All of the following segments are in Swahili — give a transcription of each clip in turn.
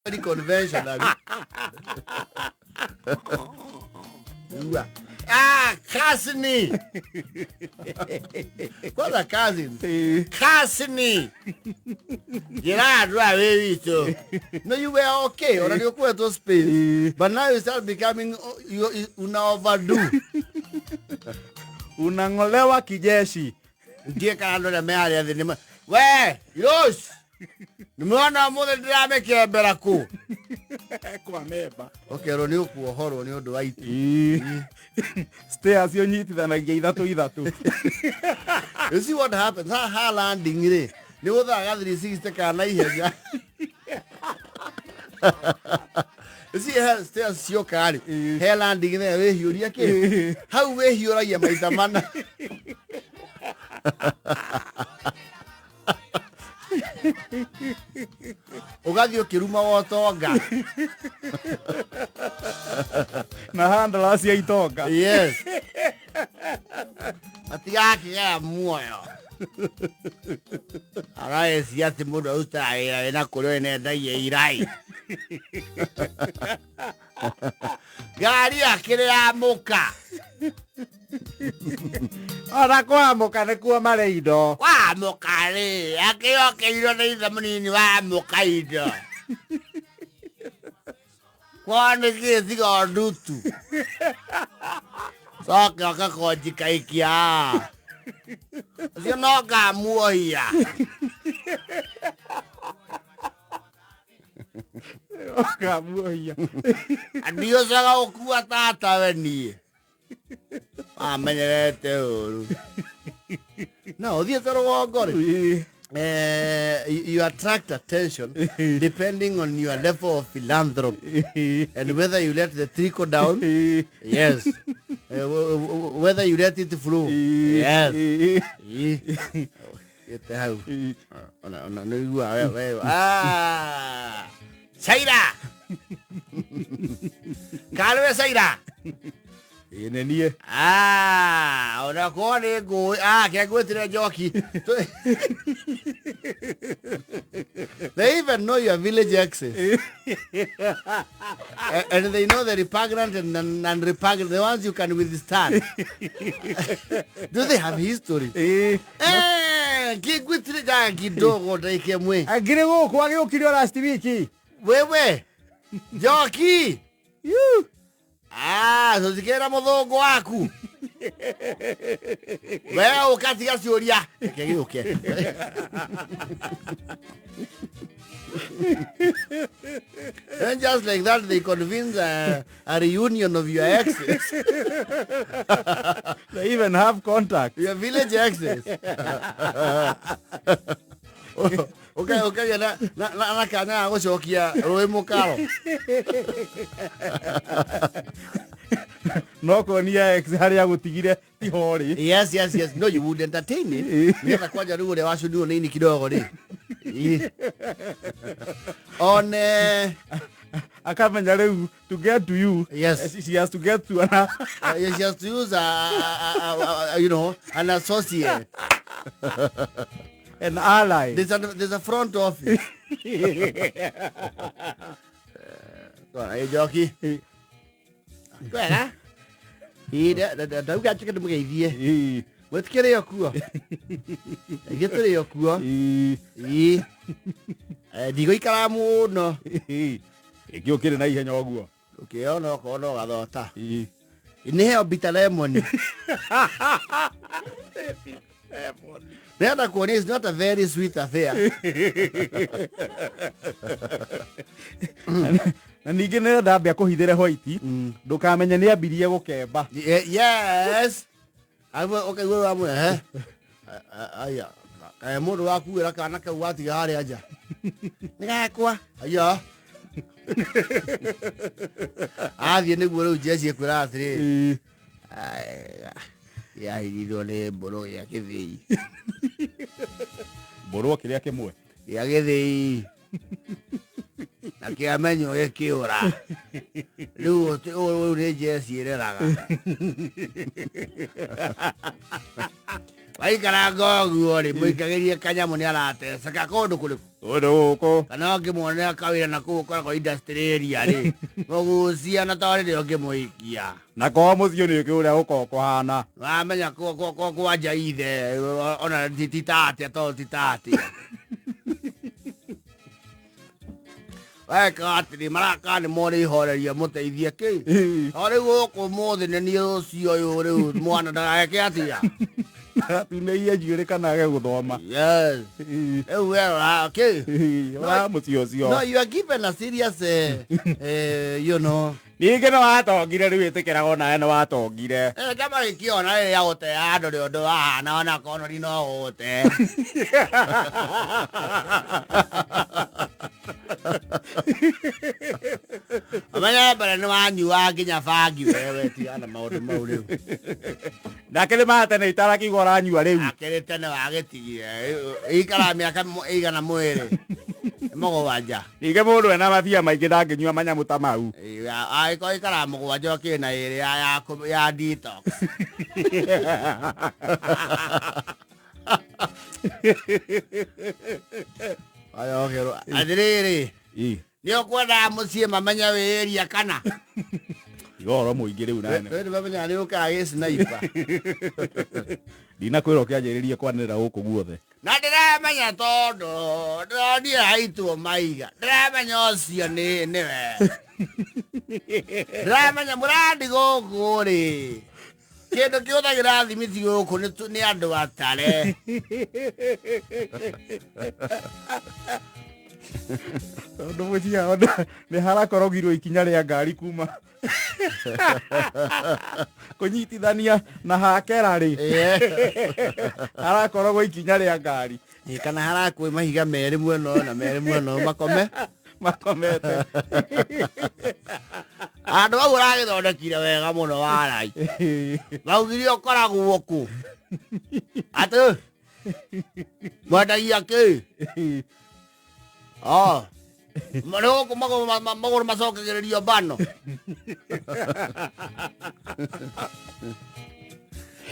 Very conventional. Cousin. What a cousin? Cousin. You're not right, so. No, you were okay, or you quit to space. But now you start becoming una overdo. Unangolewa kijeshi. Ndiye kana ndo meharia thini. We, Yos. Nimeona mothe ndirame kiembera ku. Kwa meba. Okay, roni ukuohoro ni undu waitu. Stairs yo nyitithanagia ithatu. You see what happens? Ha landing ri. Ni uthaga 360 kana ihenya. You see stairs sio kali. He landing ne we hiuria ki. Hau we hiuragia maita mana. Ugathi ukiruma wotonga. Na handle cia itonga. Yes. Atiaki ya muoyo. Arai siati mundu ustaira na kurio ne ndaie irai. Gari akire ya muka. Ora kwa muka ne kuo mare indo. Wa muka ri akio keiro ne itha munini wa muka indo. Kwa ne thiga ndutu. Soka kakoji kaikia. Sio noga muoya. Oka muoya. Adio saga okua tata weni. Amenyerete uru. No, thie toro wongori. You attract attention depending on your level of philanthropy and whether you let the trickle down. Yes. Whether you let it flow. Yes. Get the house. Saira. Kalwe Saira. Inenie. Ora kone go. Kya gwetire joki. They even know your village access. And they know the repugnant and non-repugnant, the ones you can withstand. Do they have history? Kya gwetire joki dogo taike mwe. Agire go kwa ge ukiri last week. Wewe. Joki. You. So zikera muthungu waku. Wewe ukatiga ciuria. Kegeuke. And just like that, they convince a reunion of your exes. They even have contact. Your village exes. Okay, na kana gucokia roi mukaro. No konia ex haria gutigire ihori. Yes. No, you would entertain it. Nienda kwaja rugure wacu ndio nini kidogo ri. On akamenya reu to get to you. Yes. She has to get to her. She has to use an associate. An ally. There's a front office. Hey, jockey. Kwega. Da ugacha kadu mugeithie. Wetikere yokuo. Igitore yokuo. Digo ikara muno. Egio kire na ihenya oguo. Ukiona kono gathota. Ineheo bitter lemon. The other one is not a very sweet affair. Na ningi ne ndambia kuhithire hoiti ndukamenya ni ambirie gukemba. Yes. Okay, wewe amwe aya. Mundu wakuira kana ka wati hari aja. Nigakwa. Aya. Athie niguo riu Jesse ekwira atiri. Ya hirido ni mboro ya githii. Mboro kiria kimwe. Ya githii. Na kiamenyo ekiura. Riu ni Jesse ereraga. Aikara goguo ri muikagirie kanyamu ni arateceka kundu kuriku. Uruko. Kana ngimwonera kawira na kuu kwa industry area ri. Mugucia na tawari ri ngimuikia. Na kwa muthio ni uria uko kuhana. Wamenya kwa jaithe ona titate to titate. Weka atiri maraka ni mori horeria muteithie ki. Ori guku muthi ni ni ucio uyu riu mwana ndareke atia. Tuneie njire kana age guthoma. Yes. Okay. No, you are given a serious, you know. Ninge no watongire riu itikira ona ene watongire. Kama ikiona ya gote ando ri undu ahana ona kono ri no gote. Amanya bara ni wanyua nginya bangi wewe ti ana maundu mau riu. Ndakire matene itaraki gora nyua riu. Akire tene wagetigie. Ikara miaka igana mwiri. Mugwanja. Ninge mundu ena mathia maingi ndanginyua manyamu ta mau. Ai ko ikara mugwanja kina iri ya detox. Ayo kero. Adiriri. Ni okwenda mucie mamenya wiria kana. Igoro muingi riu nane. Wewe mamenya ni ukaye sniper. Dina kwiro kianjiririe kwanira guku guothe. Na ndiramenya tondu ndonire haitwo maiga. Ndiramenya ucio niwe. Ndiramenya murandi guku ri. Kindu kiuthagira thimiti guku ni andu atare. Tondu mucia onda ni harakorogirwo ikinya ria ngari kuma. Kunyitithania na hakera ri. Harakorogwo ikinya ria ngari. Kana harakwe mahiga meri mweno na meri mweno makomete. Andu au uragithondekire wega muno warai. Baugire ukoragwo ku. Atu. Mwendagia ki. Mano ko magoro macokagererio bano.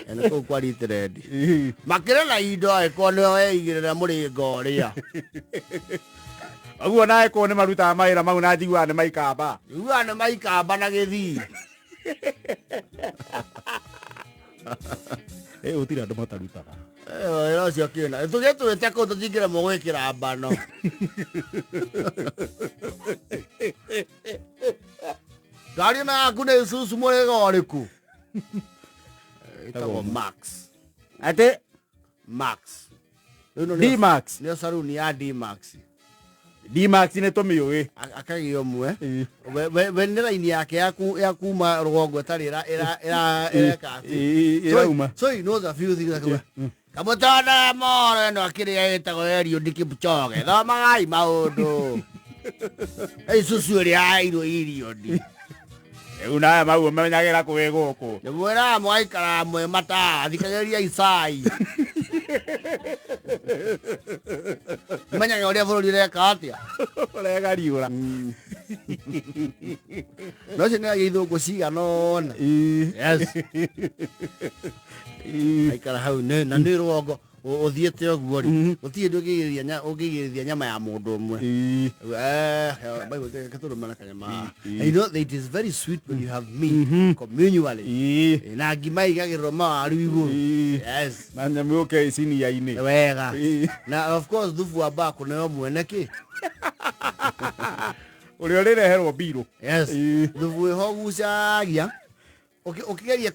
Ena ko kwalite ready. Makira na indo eko no eigirira muringo ria. Aguo nae ko ne maruta maira mau na njigua ne maikamba. Igua ne maikamba na githi. Utira andu matarutaga. Ero cio kina. Tugetwite ko tutingire mugwikira bano. Gari na kune susu murego riku. Itago Max. Ate Max. D Max. Ni saruni ya D Max. D Max ne tomiwe. Akagio mwe. We nira ini yake ya kuma rugongo tari era kati. So he knows a few things like Kamutana more no akiri itago erio dikipchoge. Thamagai maundu. Ei susu ri airu irio di. Una mau menyagira kuwe guku. Mwera mwaikara mwe mata thikageria Isai. Manya yoria bururi reka atia. Rega riura. No se nega ithugu cigana. Yes. Aikara hau ne na ni rugongo uthiete oguo ri utie ndugigirithia nyama ya mundu umwe bible katoro mana kanyama. You know it is very sweet when you have meat communally na ngima igagirwo mawaru iguru. Yes, na nyama uke isini ya ine wega na of course thufu wa baku ne omwene ki uri urireherwo biro. Yes, thufu ho gucagia ukigeria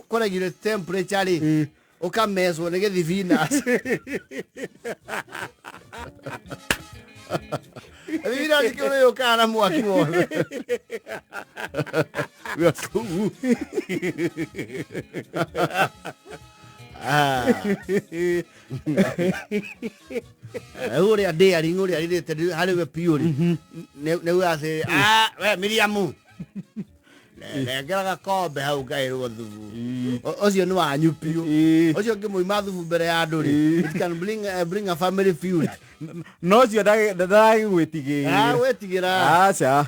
kuregulate temperature ri ukamezwo ni githibina. Thibina cikore yukana mwaki wothe. Uria daring uria ririte hariwe piuri ne uase we Miriamu ngeraga kombe hau gairwo thubu ucio ni wanyu piu ucio ngimuima thubu mbere ya nduri. It can bring a family feud. no cio ndagĩgwĩtigĩra Wetigĩra. aca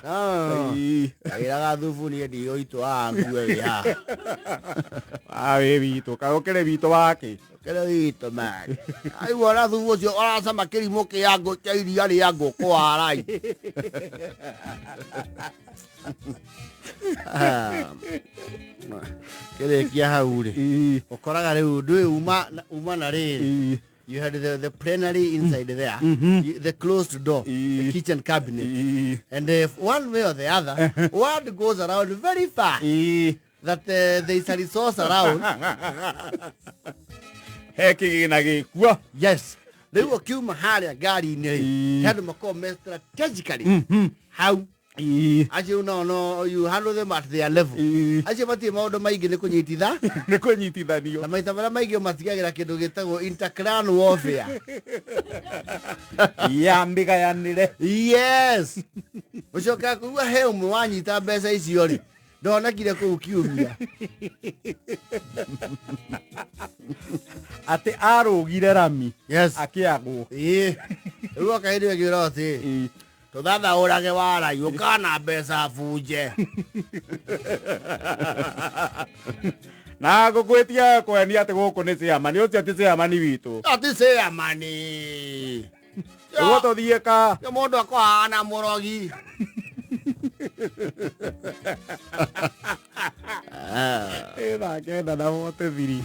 Agĩraga thubu niĩ ndigũitwo ngue wĩ haha. wĩ witũ kaũkĩrĩ witũ wake Kĩrĩ witũ man. Aigua ũrĩa thubu ũcio ũracama kĩrimũ kĩa iria rĩa ngũkũ warai. Kĩrĩkia hau rĩ. Ũkoraga rĩu ndũĩ uma na rĩrĩ. You had the plenary inside there, the closed door, the kitchen cabinet. And if one way or the other, word goes around very far that there is a resource around. he kĩgĩna gĩkuo. Yes. They will kill Mahalia Gari in the head of strategically. How? As you know, you handle them at their level. As you mati maũndũ maingĩ nĩ kũnyititha. Nĩ kũnyitithanio. Na maita marĩa maingĩ matigagĩra kĩndũ gĩtagwo interclan warfare. Yambĩgayanĩre. Yes. Ũcoka kuga he ũmwe wanyita mbeca icio rĩ. Ndonekire kũu kiumia. Atĩ arũgire rami. Yes. Akĩagwo. Rĩu akaĩrĩo gĩro atĩ. Tũthathaũrage warai ũkana mbeca bunje. Na ngũkwĩtia kwenia atĩ gũkũ nĩ cĩamani ũcio ti cĩamani witũ. Ati cĩamani. Ũguo tũthiĩ ka. Mũndũ akũhana mũrogi. Ĩra kenda na wote thiri.